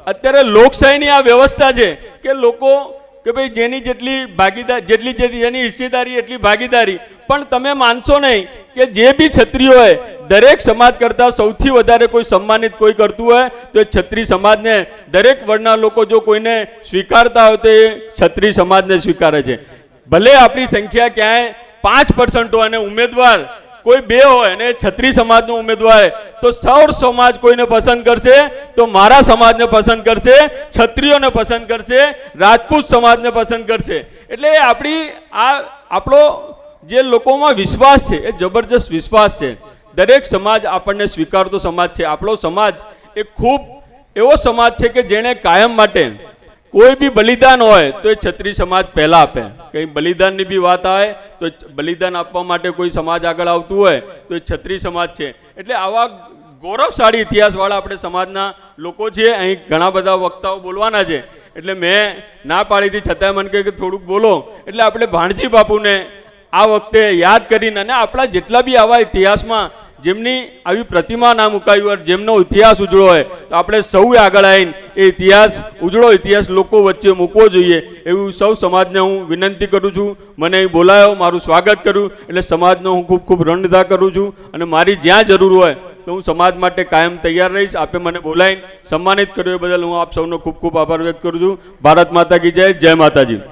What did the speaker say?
અત્યારે લોકશાહીની આ વ્યવસ્થા છે કે લોકો કે ભાઈ જેની જેટલી ભાગીદાર જેની હિસ્સેદારી એટલી ભાગીદારી, પણ તમે માનશો નહીં કે જે બી ક્ષત્રિયો હોય દરેક સમાજ કરતાં સૌથી વધારે કોઈ સન્માનિત કોઈ કરતું હોય તો એ ક્ષત્રિય સમાજને, દરેક વર્ણના લોકો જો કોઈને સ્વીકારતા હોય તો એ ક્ષત્રિય સમાજને સ્વીકારે છે. ભલે આપણી સંખ્યા ક્યાંય 5% હોય અને ઉમેદવાર કોઈ 2 હોય અને ક્ષત્રિય સમાજનો ઉમેદવાર તો સૌ સમાજ કોઈને પસંદ કરશે તો મારા સમાજને પસંદ કરશે, ક્ષત્રિયોને પસંદ કરશે, રાજપૂત સમાજને પસંદ કરશે. એટલે આપણી આપણો જે લોકોમાં વિશ્વાસ છે એ જબરજસ્ત વિશ્વાસ છે. દરેક સમાજ આપણને સ્વીકારતો સમાજ છે. આપણો સમાજ એ ખૂબ એવો સમાજ છે કે જેણે કાયમ માટે કોઈ બી બલિદાન હોય તો એ ક્ષત્રિય સમાજ પહેલાં આપે. કંઈ બલિદાનની બી વાત આવે તો બલિદાન આપવા માટે કોઈ સમાજ આગળ આવતું હોય તો એ ક્ષત્રિય સમાજ છે. એટલે આવા ગૌરવશાળી ઇતિહાસવાળા આપણે સમાજના લોકો છીએ. અહીં ઘણા બધા વક્તાઓ બોલવાના છે એટલે મેં ના પાડીથી છતાંય મને કહે કે થોડુંક બોલો. એટલે આપણે ભાણજી બાપુને આ વખતે યાદ કરીને અને આપણા જેટલા બી આવા ઇતિહાસમાં જેમની આવી પ્રતિમા ના મુકાવી હોય, જેમનો ઇતિહાસ ઉજળો હોય તો આપણે સૌએ આગળ આવીને એ ઇતિહાસ ઉજળો ઇતિહાસ લોકો વચ્ચે મૂકવો જોઈએ એવું સૌ સમાજને હું વિનંતી કરું છું. મને અહીં બોલાયો, મારું સ્વાગત કર્યું એટલે સમાજનો હું ખૂબ ખૂબ ઋણઅદા કરું છું અને મારી જ્યાં જરૂર હોય તો હું સમાજ માટે કાયમ તૈયાર રહીશ. આપે મને બોલાવીને સન્માનિત કર્યો એ બદલ હું આપ સૌનો ખૂબ ખૂબ આભાર વ્યક્ત કરું છું. ભારત માતા કી જય. જય માતાજી.